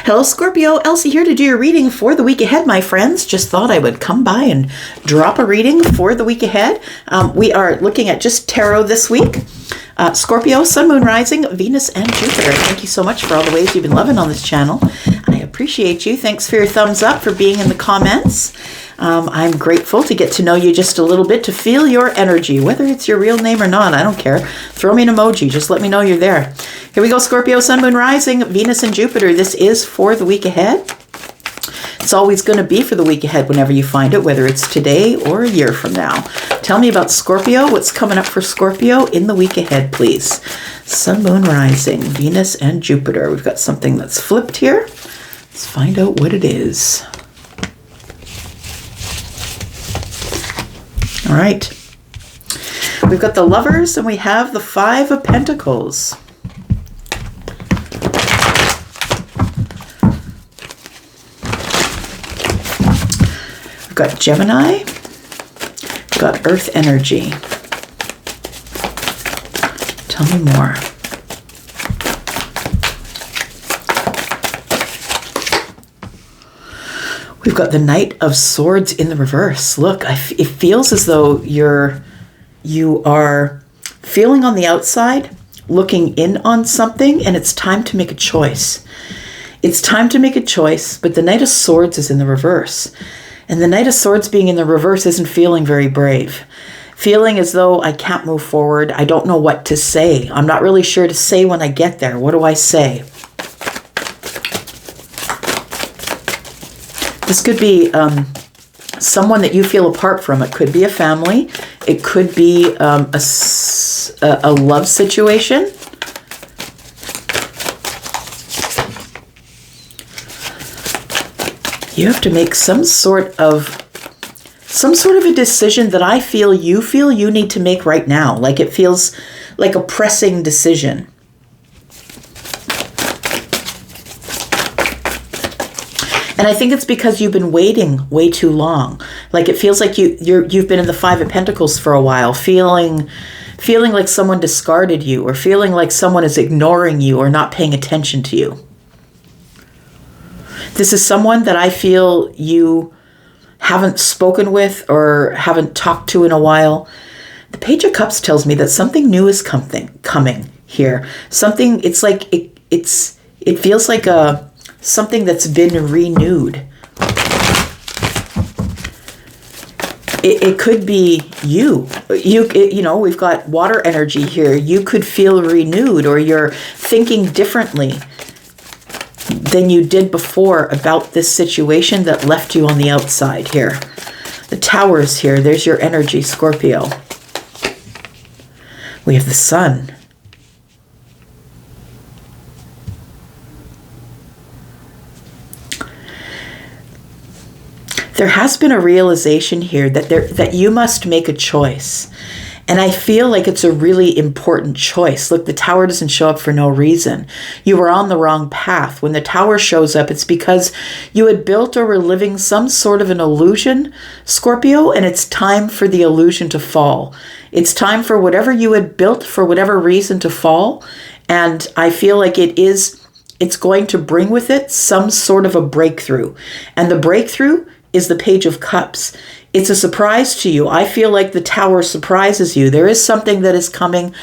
Hello, Scorpio. Elsie here to do your reading for the week ahead, my friends. Just thought I would come by and drop a reading for the week ahead. We are looking at just tarot this week. Scorpio, Sun, Moon, Rising, Venus, and Jupiter. Thank you so much for all the ways you've been loving on this channel. I appreciate you. Thanks for your thumbs up, for being in the comments. I'm grateful to get to know you just a little bit, to feel your energy, whether it's your real name or not. I don't care. Throw me an emoji. Just let me know you're there. Here we go, Scorpio, Sun, Moon, Rising, Venus, and Jupiter. This is for the week ahead. It's always going to be for the week ahead whenever you find it, whether it's today or a year from now. Tell me about Scorpio. What's coming up for Scorpio in the week ahead, please? Sun, Moon, Rising, Venus, and Jupiter. We've got something that's flipped here. Let's find out what it is. All right. We've got the Lovers and we have the Five of Pentacles. We've got Gemini. We've got Earth energy. Tell me more. We've got the Knight of Swords in the reverse. Look, it feels as though you are feeling on the outside, looking in on something, and it's time to make a choice. It's time to make a choice, but the Knight of Swords is in the reverse. And the Knight of Swords being in the reverse isn't feeling very brave. Feeling as though I can't move forward. I don't know what to say. I'm not really sure to say when I get there. What do I say? This could be someone that you feel apart from. It could be a family. It could be a love situation. You have to make some sort of a decision that I feel you need to make right now. Like it feels like a pressing decision. And I think it's because you've been waiting way too long. Like it feels like you've been in the Five of Pentacles for a while, feeling like someone discarded you, or feeling like someone is ignoring you or not paying attention to you. This is someone that I feel you haven't spoken with or haven't talked to in a while. The Page of Cups tells me that something new is coming here. Something, it's like it feels like something that's been renewed. It could be you. You know, we've got water energy here. You could feel renewed, or you're thinking differently than you did before about this situation that left you on the outside here. The Towers here. There's your energy, Scorpio. We have the Sun. There has been a realization here that you must make a choice. And I feel like it's a really important choice. Look, the Tower doesn't show up for no reason. You were on the wrong path. When the Tower shows up, it's because you had built or were living some sort of an illusion, Scorpio, and it's time for the illusion to fall. It's time for whatever you had built for whatever reason to fall. And I feel like it's going to bring with it some sort of a breakthrough. And the breakthrough is the Page of Cups. It's a surprise to you. I feel like the Tower surprises you. There is something that is coming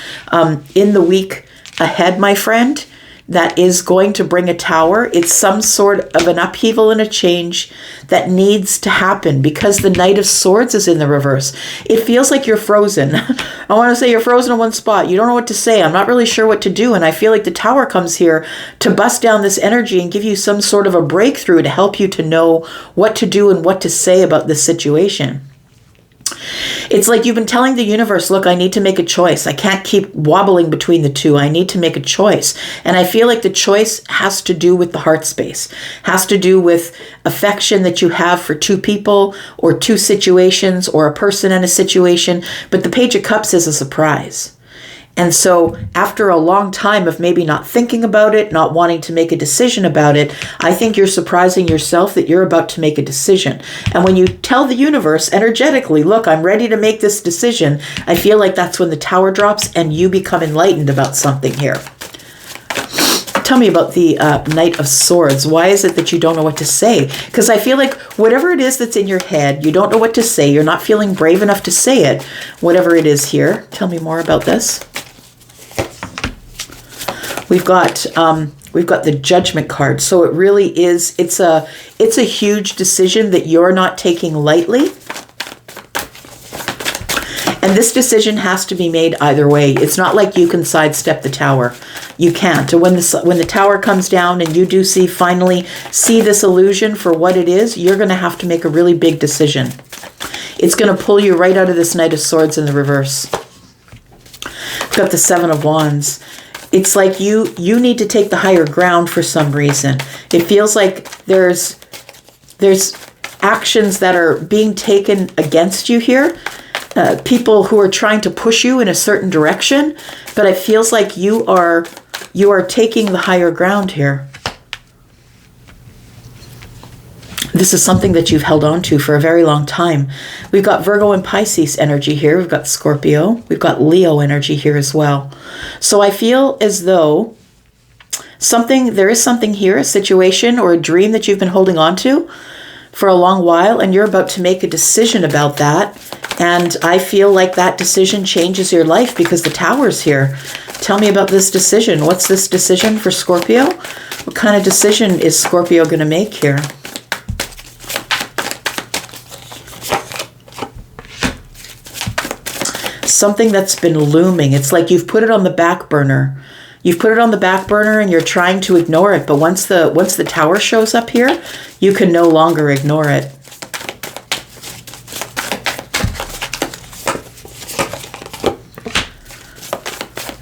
in the week ahead, my friend, that is going to bring a Tower. It's some sort of an upheaval and a change that needs to happen because the Knight of Swords is in the reverse. It feels like you're frozen. I want to say you're frozen in one spot. You don't know what to say. I'm not really sure what to do. And I feel like the Tower comes here to bust down this energy and give you some sort of a breakthrough to help you to know what to do and what to say about this situation. It's like you've been telling the universe, look, I need to make a choice. I can't keep wobbling between the two. I need to make a choice. And I feel like the choice has to do with the heart space, has to do with affection that you have for two people or two situations or a person and a situation. But the Page of Cups is a surprise. And so after a long time of maybe not thinking about it, not wanting to make a decision about it, I think you're surprising yourself that you're about to make a decision. And when you tell the universe energetically, look, I'm ready to make this decision, I feel like that's when the Tower drops and you become enlightened about something here. Tell me about the Knight of Swords. Why is it that you don't know what to say? Because I feel like whatever it is that's in your head, you don't know what to say. You're not feeling brave enough to say it. Whatever it is here. Tell me more about this. We've got the Judgment card. So it really is, it's a huge decision that you're not taking lightly. And this decision has to be made either way. It's not like you can sidestep the Tower. You can't. And when the Tower comes down and you do finally see this illusion for what it is, you're going to have to make a really big decision. It's going to pull you right out of this Knight of Swords in the reverse. We've got the Seven of Wands. It's like you need to take the higher ground for some reason. It feels like there's actions that are being taken against you here. People who are trying to push you in a certain direction, but it feels like you are taking the higher ground here. This is something that you've held on to for a very long time. We've got Virgo and Pisces energy here. We've got Scorpio. We've got Leo energy here as well. So I feel as though there is something here, a situation or a dream that you've been holding on to for a long while, and you're about to make a decision about that. And I feel like that decision changes your life because the Tower's here. Tell me about this decision. What's this decision for Scorpio? What kind of decision is Scorpio going to make here? Something that's been looming. It's like you've put it on the back burner. You've put it on the back burner and you're trying to ignore it. But once the Tower shows up here, you can no longer ignore it.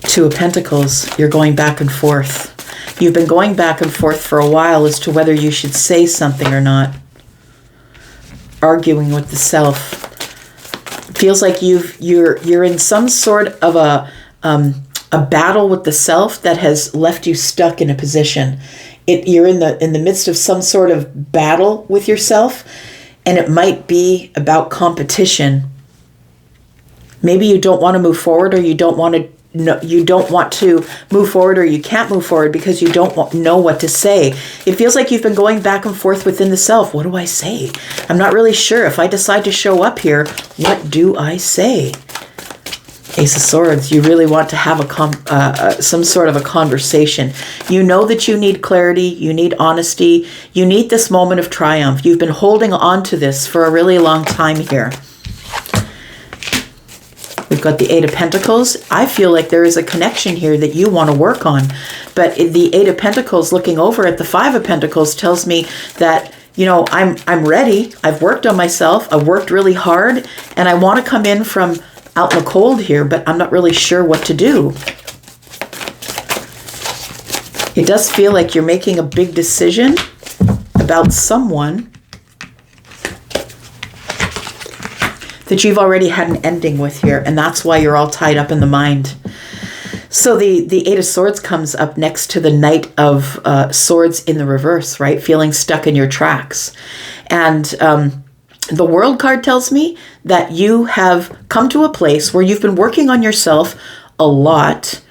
Two of Pentacles. You're going back and forth. You've been going back and forth for a while as to whether you should say something or not. Arguing with the self. Feels like you're in some sort of a battle with the self that has left you stuck in a position. You're in the midst of some sort of battle with yourself, and it might be about competition. Maybe you don't want to move forward, or you don't want to move forward, or you can't move forward because you don't know what to say. It feels like you've been going back and forth within the self. What do I say? I'm not really sure. If I decide to show up here, what do I say? Ace of Swords. You really want to have some sort of a conversation. You know that you need clarity. You need honesty. You need this moment of triumph. You've been holding on to this for a really long time here. We've got the Eight of Pentacles. I feel like there is a connection here that you want to work on. But the Eight of Pentacles looking over at the Five of Pentacles tells me that, you know, I'm ready. I've worked on myself. I've worked really hard. And I want to come in from out in the cold here, but I'm not really sure what to do. It does feel like you're making a big decision about someone that you've already had an ending with here, and that's why you're all tied up in the mind. So the Eight of Swords comes up next to the Knight of Swords in the reverse, right? Feeling stuck in your tracks. And the World card tells me that you have come to a place where you've been working on yourself a lot,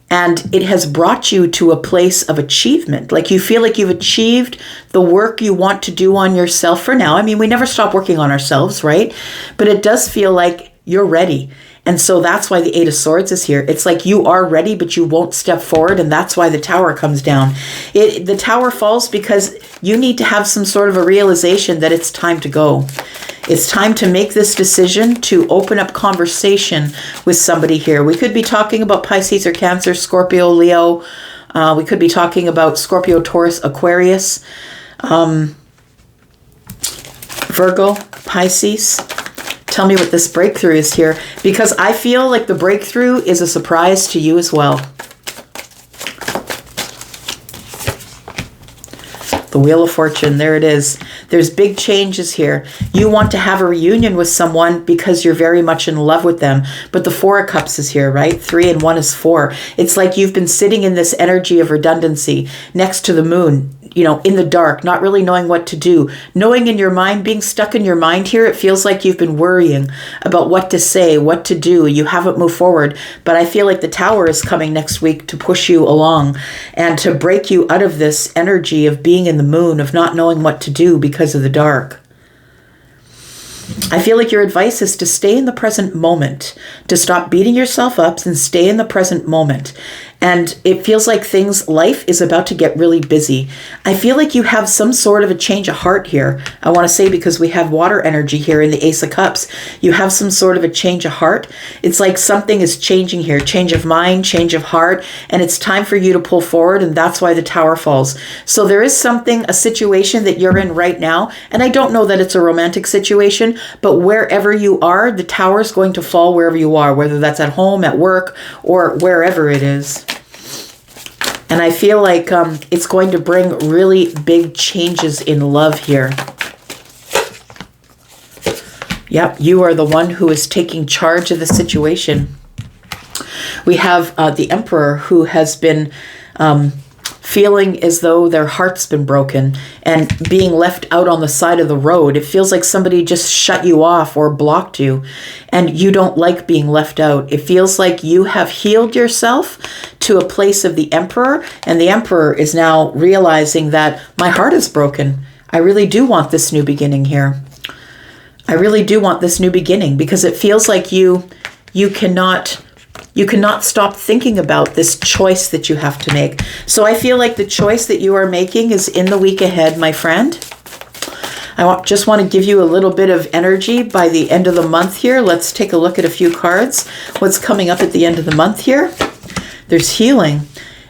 and it has brought you to a place of achievement. Like you feel like you've achieved the work you want to do on yourself for now. I mean, we never stop working on ourselves, right? But it does feel like you're ready. And so that's why the Eight of Swords is here. It's like you are ready, but you won't step forward. And that's why the Tower comes down. The Tower falls because you need to have some sort of a realization that it's time to go. It's time to make this decision to open up conversation with somebody here. We could be talking about Pisces or Cancer, Scorpio, Leo. We could be talking about Scorpio, Taurus, Aquarius, Virgo, Pisces. Tell me what this breakthrough is here, because I feel like the breakthrough is a surprise to you as well. The Wheel of Fortune, there it is. There's big changes here. You want to have a reunion with someone because you're very much in love with them. But the Four of Cups is here, right? 3 and 1 is 4. It's like you've been sitting in this energy of redundancy next to the moon. in the dark, not really knowing what to do, knowing in your mind, being stuck in your mind here. It feels like you've been worrying about what to say, what to do. You haven't moved forward, but I feel like the Tower is coming next week to push you along and to break you out of this energy of being in the moon, of not knowing what to do because of the dark. I feel like your advice is to stay in the present moment, to stop beating yourself up and stay in the present moment. And it feels like life is about to get really busy. I feel like you have some sort of a change of heart here. I want to say, because we have water energy here in the Ace of Cups, you have some sort of a change of heart. It's like something is changing here, change of mind, change of heart, and it's time for you to pull forward, and that's why the Tower falls. So there is a situation that you're in right now, and I don't know that it's a romantic situation, but wherever you are, the Tower is going to fall wherever you are, whether that's at home, at work, or wherever it is. And I feel like it's going to bring really big changes in love here. Yep, you are the one who is taking charge of the situation. We have the Emperor, who has been feeling as though their heart's been broken and being left out on the side of the road. It feels like somebody just shut you off or blocked you, and you don't like being left out. It feels like you have healed yourself to a place of the Emperor, and the Emperor is now realizing that my heart is broken. I really do want this new beginning here. I really do want this new beginning, because it feels like you cannot stop thinking about this choice that you have to make. So I feel like the choice that you are making is in the week ahead, my friend. I just want to give you a little bit of energy by the end of the month here. Let's take a look at a few cards. What's coming up at the end of the month here? There's healing.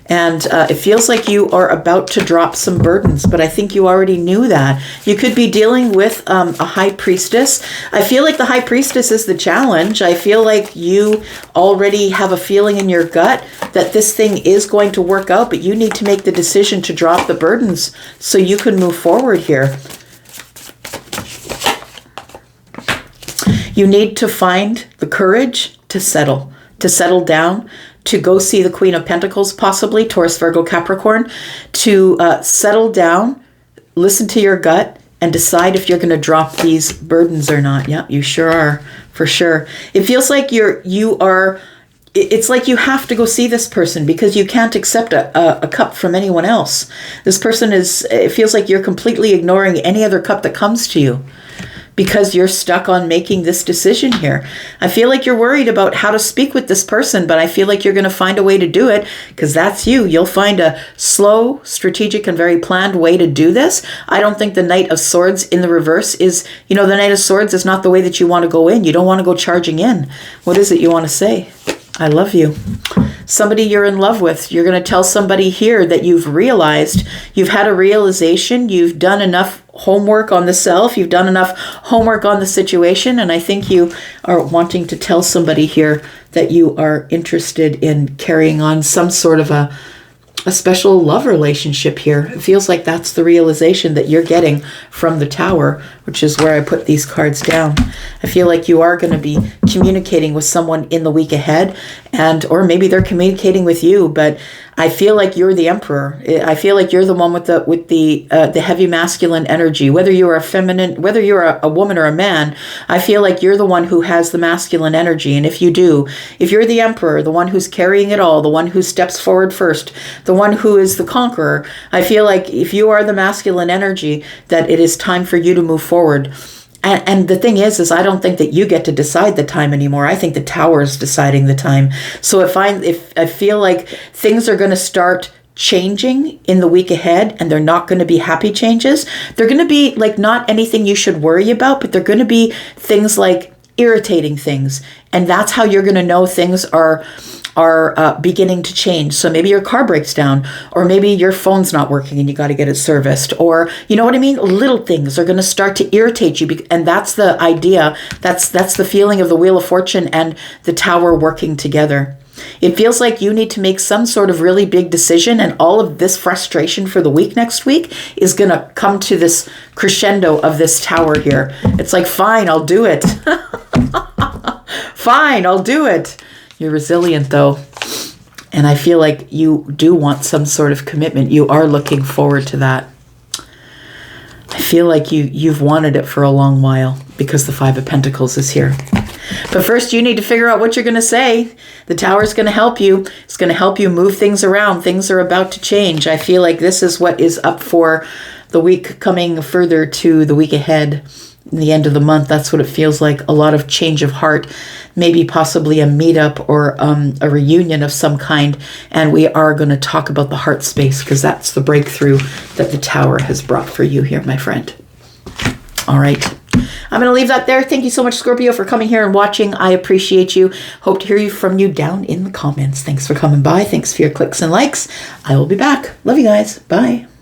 And it feels like you are about to drop some burdens, but I think you already knew that. You could be dealing with a high priestess. I feel like the high priestess is the challenge. I feel like you already have a feeling in your gut that this thing is going to work out, but you need to make the decision to drop the burdens so you can move forward here. You need to find the courage to settle down, to go see the Queen of Pentacles, possibly, Taurus, Virgo, Capricorn, to settle down, listen to your gut, and decide if you're going to drop these burdens or not. Yeah, you sure are, for sure. It feels like it's like you have to go see this person because you can't accept a cup from anyone else. This person it feels like you're completely ignoring any other cup that comes to you, because you're stuck on making this decision here. I feel like you're worried about how to speak with this person, but I feel like you're going to find a way to do it, because that's you. You'll find a slow, strategic, and very planned way to do this. I don't think the Knight of Swords in the reverse is, the Knight of Swords is not the way that you want to go in. You don't want to go charging in. What is it you want to say? I love you. Somebody you're in love with. You're going to tell somebody here that you've realized, you've had a realization, you've done enough homework on the self, you've done enough homework on the situation, and I think you are wanting to tell somebody here that you are interested in carrying on some sort of a special love relationship here. It feels like that's the realization that you're getting from the Tower, which is where I put these cards down. I feel like you are going to be communicating with someone in the week ahead, or maybe they're communicating with you, but I feel like you're the Emperor. I feel like you're the one with the heavy masculine energy. Whether you're whether you're a woman or a man, I feel like you're the one who has the masculine energy. And if you're the Emperor, the one who's carrying it all, the one who steps forward first, the one who is the conqueror, I feel like if you are the masculine energy, that it is time for you to move forward. And the thing is I don't think that you get to decide the time anymore. I think the Tower is deciding the time. So if I feel like things are going to start changing in the week ahead, and they're not going to be happy changes. They're going to be like not anything you should worry about, but they're going to be things like irritating things. And that's how you're going to know things are beginning to change. So maybe your car breaks down, or maybe your phone's not working and you got to get it serviced, or you know what I mean? Little things are going to start to irritate you. And that's the idea. That's the feeling of the Wheel of Fortune and the Tower working together. It feels like you need to make some sort of really big decision, and all of this frustration for the week next week is going to come to this crescendo of this Tower here. It's like, fine, I'll do it. Fine, I'll do it. You're resilient though. And I feel like you do want some sort of commitment. You are looking forward to that. I feel like you've wanted it for a long while because the Five of Pentacles is here. But first you need to figure out what you're going to say. The Tower is going to help you. It's going to help you move things around. Things are about to change. I feel like this is what is up for the week coming further to the week ahead. The end of the month, that's what it feels like. A lot of change of heart, maybe possibly a meetup or a reunion of some kind. And we are going to talk about the heart space because that's the breakthrough that the Tower has brought for you here, my friend. All right. I'm going to leave that there. Thank you so much, Scorpio, for coming here and watching. I appreciate you. Hope to hear from you down in the comments. Thanks for coming by. Thanks for your clicks and likes. I will be back. Love you guys. Bye.